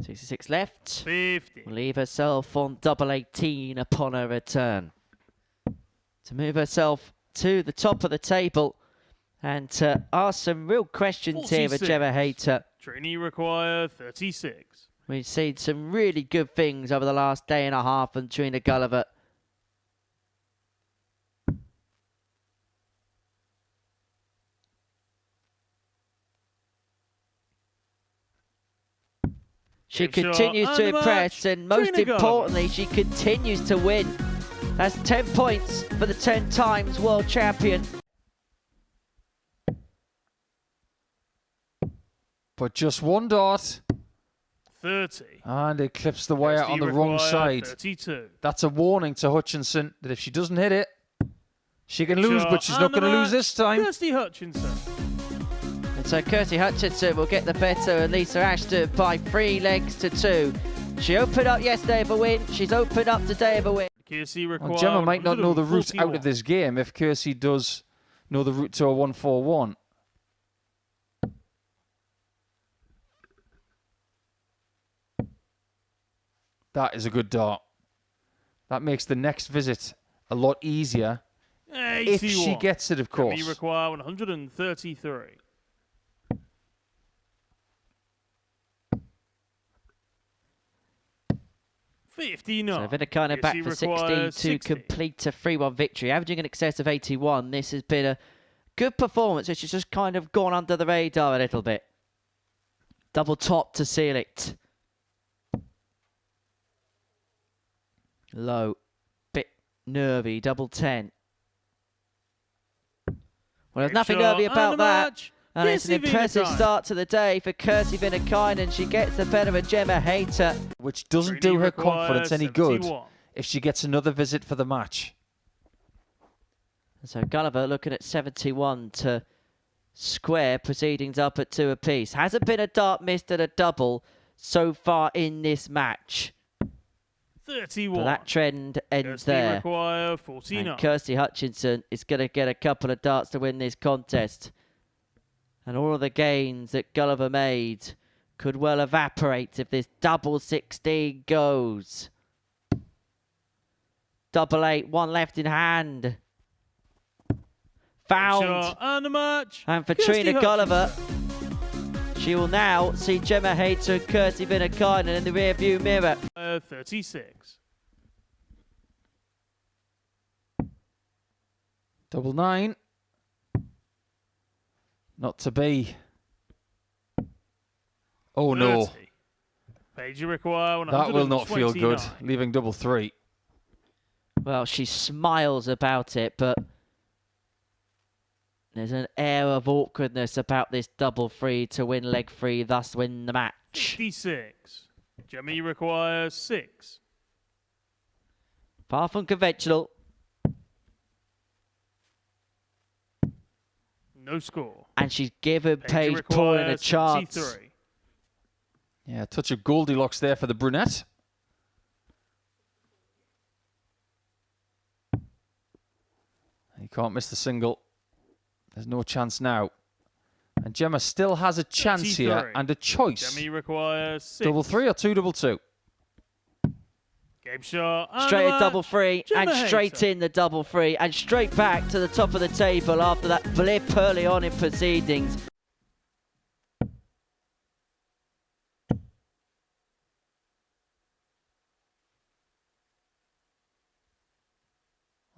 66 left. 50. Will leave herself on double 18 upon her return. To move herself to the top of the table and to ask some real questions here with Gemma Hayter. Trina require 36. We've seen some really good things over the last day and a half from Trina Guliver. She continues to impress, and most importantly, she continues to win. That's 10 points for the 10 times world champion. But just one dart. 30. And it clips the wire on the wrong side. 32. That's a warning to Hutchinson that if she doesn't hit it, she can lose, but she's not going to lose this time. Kirsty Hutchinson. And so Kirsty Hutchinson will get the better of Lisa Ashton by 3 legs to 2. She opened up yesterday of a win. She's opened up today of a win. Kirsty require Well, Gemma might not know the route out 141. of this game if Kirsty does know the route to a 141. That is a good dart. That makes the next visit a lot easier. 81. If she gets it, of course. Gemma require 133. So 59. Vinicana back for 16 to 60. complete a 3-1 victory. Averaging in excess of 81. This has been a good performance, which has just kind of gone under the radar a little bit. Double top to seal it. Low. Bit nervy. Double 10. Well, there's nothing nervy about that. And it's an impressive start to the day for Kirsty Vinicana. She gets the better of Gemma Hayter. Which doesn't do her confidence any good if she gets another visit for the match. So Guliver looking at 71 to square, proceedings up at 2 apiece. Hasn't been a dart missed at a double so far in this match. 31. But that trend ends Kirsty there. require 49. And Kirsty Hutchinson is going to get a couple of darts to win this contest. And all of the gains that Guliver made could well evaporate if this double 16 goes. Double 8, 1 left in hand. Found. And the match. And for Kirsty Trina Guliver, Hutchinson. she will now see Gemma Hayter and Kirsty Vinicana in the rearview mirror. 36. Double 9. Not to be. Oh, 30. no. Paige require 129. That will not feel good, leaving double 3. Well, she smiles about it, but there's an air of awkwardness about this double 3 to win leg 3, thus win the match. 56. Gemma requires 6. Far from conventional. No score. And she's given Paige Paige Paulin a requires chance. 73. Yeah, a touch of Goldilocks there for the brunette. You can't miss the single. There's no chance now. And Gemma still has a chance 33. here and a choice. Gemma requires 6. Double 3 or 2 double 2? Game shot. Straight at double 3 and Gemma straight Hayter. in the double 3 and straight back to the top of the table after that blip early on in proceedings.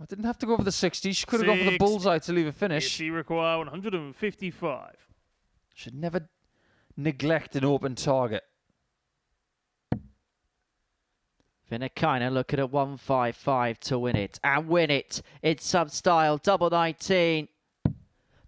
I didn't have to go for the 60. She could have gone for the bullseye to leave a finish. She require 155. Should never neglect an open target. Vinicana looking at 155 to win it. And win it. It's sub-style, double 19.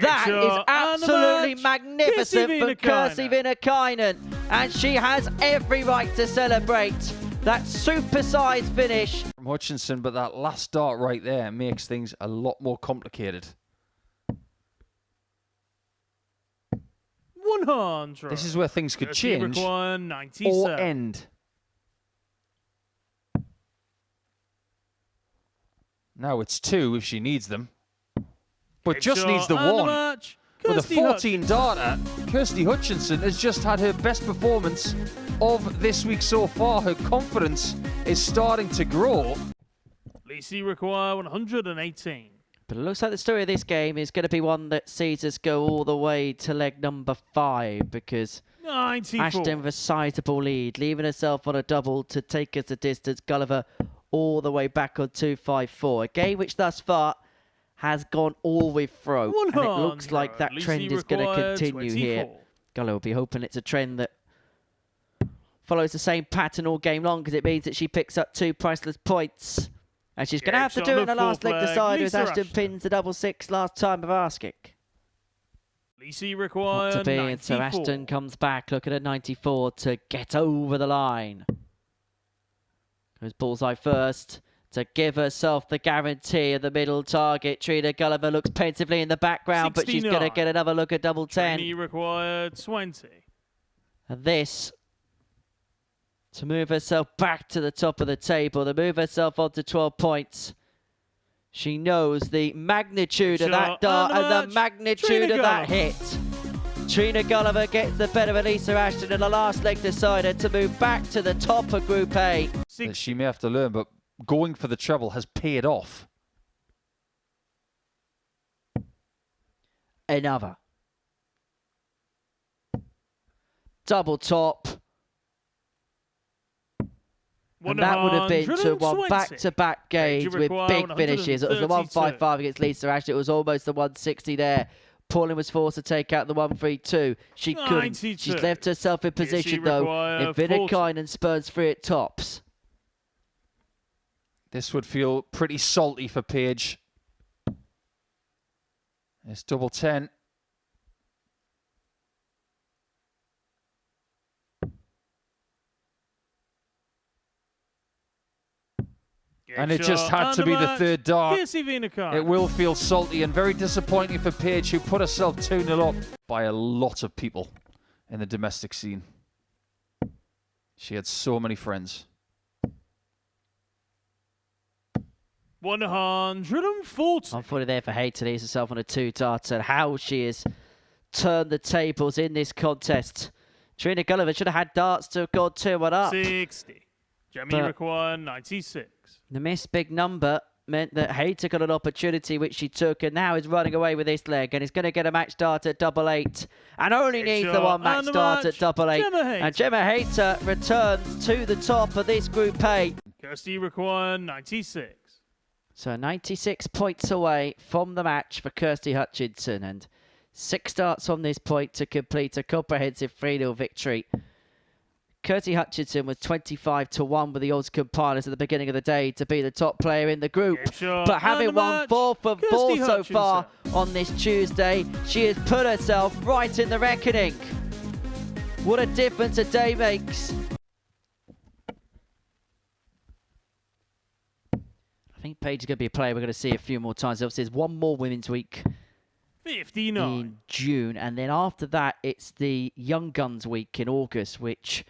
That is absolutely magnificent from Kirsty Vinicana. And she has every right to celebrate that supersized finish. From Hutchinson, but that last dart right there makes things a lot more complicated. 100. This is where things could Kirsty change require 97. or end. Now it's 2 if she needs them. But just needs the 1. With a 14 darter, Kirsty Hutchinson has just had her best performance of this week so far. Her confidence is starting to grow. Lisi require 118. But it looks like the story of this game is going to be one that sees us go all the way to leg number 5, because 94. Ashton with a sizable lead, leaving herself on a double to take us the distance. Guliver all the way back on 254. A game which thus far has gone all the way through. And it looks like that trend is going to continue 24. here. Guliver will be hoping it's a trend that follows the same pattern all game long, because it means that she picks up 2 priceless points. And she's going to have to do it in the last leg decider, as Ashton pins the double 6 last time of asking. Lisi require To be, 94. and so Ashton comes back looking at 94 to get over the line. Goes bullseye first to give herself the guarantee of the middle target. Trina Guliver looks pensively in the background, but she's going to get another look at double 10. Trina required 20. And this to move herself back to the top of the table, to move herself on to 12 points. She knows the magnitude of that dart and the magnitude of that hit. Trina Guliver gets the better of Lisa Ashton in the last leg decider to move back to the top of Group A. That she may have to learn, but going for the treble has paid off. Another double top. And that would have been to one back-to-back games with big finishes. It was the 155 against Lisa Ashton. It was almost the 160 there. Pauline was forced to take out the 132. She couldn't. She's left herself in position, though. If Vinakainen spurns free at tops. This would feel pretty salty for Paige. It's double 10. And it just had to be the third dart. It will feel salty and very disappointing for Paige, who put herself 2-0 up by a lot of people in the domestic scene. She had so many friends. 140. Unfortunately there for Hayes to leave herself on a 2-darter. How she has turned the tables in this contest. Trina Guliver should have had darts to have gone 2-1 up. 60. Jamie required 96. The missed big number meant that Hayter got an opportunity which she took, and now is running away with this leg, and is going to get a match start at double 8 and only needs the one match start at double 8. And Gemma Hayter returns to the top of this Group A. Kirsty required 96. So 96 points away from the match for Kirsty Hutchinson, and 6 starts on this point to complete a comprehensive 3-0 victory. Kirsty Hutchinson was 25-1 with the odds compilers at the beginning of the day to be the top player in the group. But having won 4 for 4 so far on this Tuesday, she has put herself right in the reckoning. What a difference a day makes. I think Paige is going to be a player we're going to see a few more times. Obviously, there's one more Women's Week 59 in June, and then after that, it's the Young Guns Week in August, which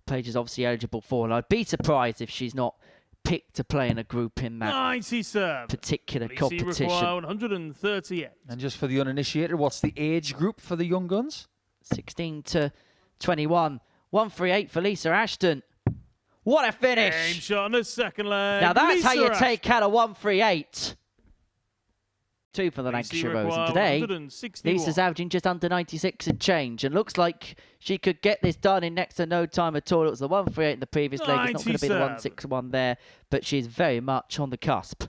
Paige is obviously eligible for, and I'd be surprised if she's not picked to play in a group in that 97. particular competition. 138. And just for the uninitiated, what's the age group for the Young Guns? 16 to 21. 138 for Lisa Ashton. What a finish! Game shot on the second leg. Now that's Lisa how you Ashton. take out a 138. 2 for the Lancashire Rose, and today Lisa's averaging just under 96 and change, and looks like she could get this done in next to no time at all. It was the 138 in the previous leg. It's not going to be the 161 there, but she's very much on the cusp.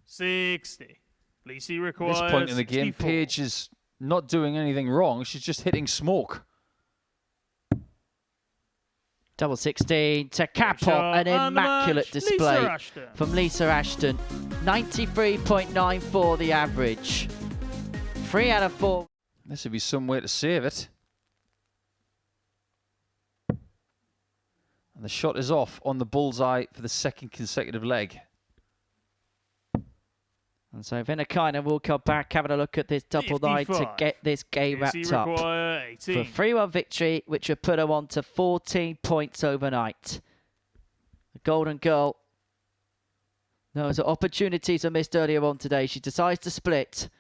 $60. Lisi requires At this point in the game, 64. Paige is not doing anything wrong. She's just hitting smoke. Double 16 to cap off an immaculate display from Lisa Ashton. 93.94 the average. 3 out of 4. This would be some way to save it. And the shot is off on the bullseye for the second consecutive leg. And so Vinakainen will come back, having a look at this double 55. night to get this game wrapped up. For a 3-1 victory, which will put her on to 14 points overnight. The Golden Girl knows that opportunities are missed earlier on today. She decides to split.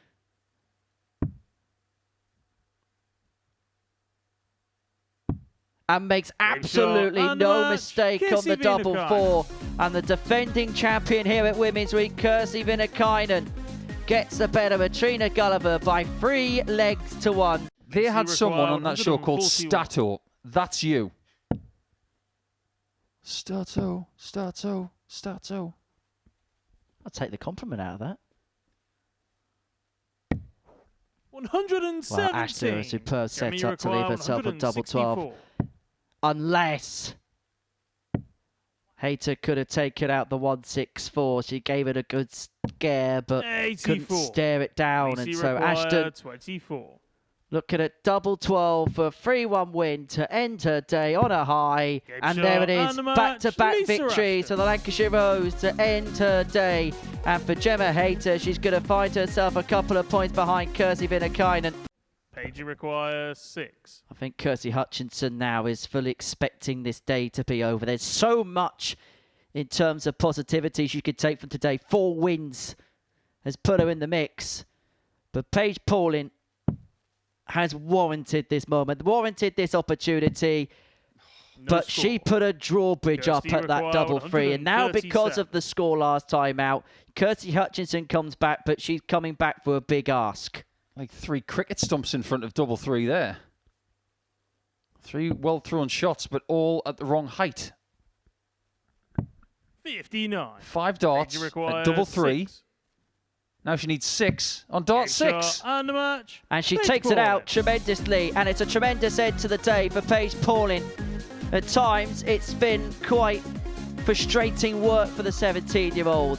and makes absolutely no mistake on the double four. And the defending champion here at Women's Week, Kirsty Vinnakainen, gets the better of Trina Guliver by 3 legs to 1. They had someone on that show called Stato. That's you. Stato, Stato, Stato. I'll take the compliment out of that. 117. Well, Ashton, a superb setup to leave herself a double 12. Unless Hayter could have taken out the 164. She gave it a good scare, but 84. couldn't stare it down. And so Ashton 24. looking at double 12 for a 3-1 win to end her day on a high. And there it is, back-to-back victories for the Lancashire Rose to end her day. And for Gemma Hayter, she's going to find herself a couple of points behind Kirsty Vinnakainen. Paige requires 6. I think Kirsty Hutchinson now is fully expecting this day to be over. There's so much in terms of positivity she could take from today. 4 wins has put her in the mix. But Paige Pauling has warranted this moment, warranted this opportunity. But she put a drawbridge up at that double 3. And now because of the score last time out, Kirsty Hutchinson comes back, but she's coming back for a big ask. Like 3 cricket stumps in front of double 3 there. 3 well-thrown shots, but all at the wrong height. 59. 5 darts at double 3. 6. Now she needs 6 on dart 6. And the match. And she takes it out tremendously. And it's a tremendous end to the day for Paige Pauling. At times, it's been quite frustrating work for the 17-year-old.